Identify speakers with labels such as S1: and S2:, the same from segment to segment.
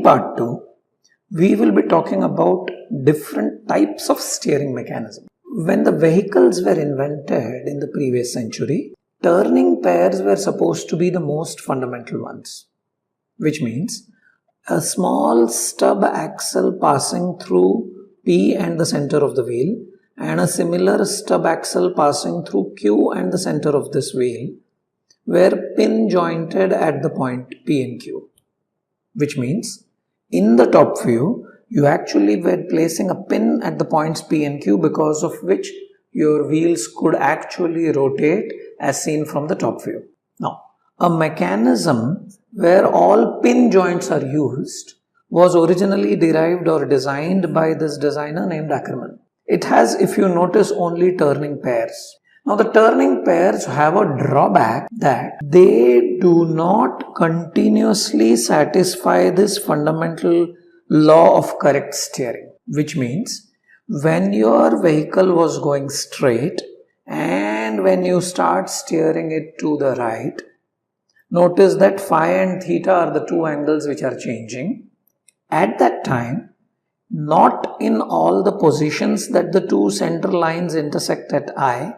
S1: part 2, we will be talking about different types of steering mechanism. When the vehicles were invented in the previous century, turning pairs were supposed to be the most fundamental ones, which means a small stub axle passing through P and the center of the wheel, and a similar stub axle passing through Q and the center of this wheel were pin jointed at the point P and Q, which means in the top view you actually were placing a pin at the points P and Q, because of which your wheels could actually rotate as seen from the top view. Now, a mechanism where all pin joints are used was originally derived or designed by this designer named Ackermann. It has, if you notice, only turning pairs. Now the turning pairs have a drawback that they do not continuously satisfy this fundamental law of correct steering, which means when your vehicle was going straight and when you start steering it to the right, notice that phi and theta are the two angles which are changing. At that time, not in all the positions that the two center lines intersect at I,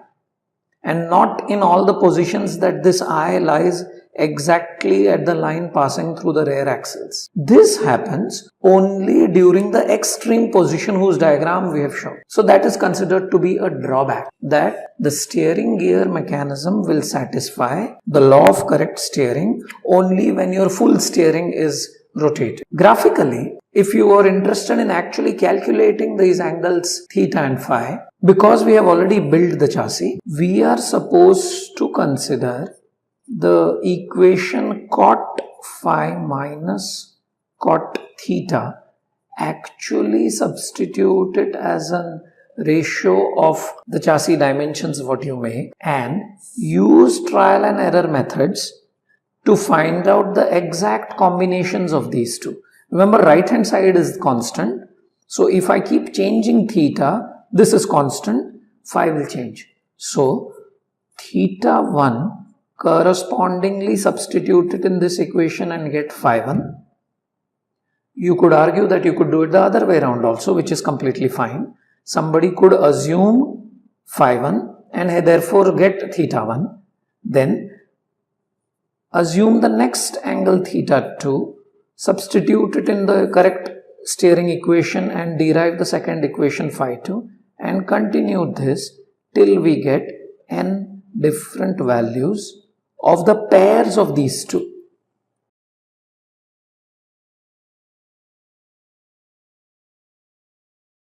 S1: and not in all the positions that this I lies exactly at the line passing through the rear axles. This happens only during the extreme position whose diagram we have shown. So that is considered to be a drawback, that the steering gear mechanism will satisfy the law of correct steering only when your full steering is rotated. Graphically, if you are interested in actually calculating these angles theta and phi, because we have already built the chassis, we are supposed to consider the equation cot phi minus cot theta, actually substitute it as a ratio of the chassis dimensions what you make, and use trial and error methods to find out the exact combinations of these two. Remember, right hand side is constant. So if I keep changing theta, this is constant, phi will change. So theta 1 correspondingly substituted in this equation and get phi 1. You could argue that you could do it the other way around also, which is completely fine. Somebody could assume phi 1 and therefore get theta 1. Then assume the next angle theta 2, substitute it in the correct steering equation and derive the second equation phi 2, and continue this till we get n different values of the pairs of these two.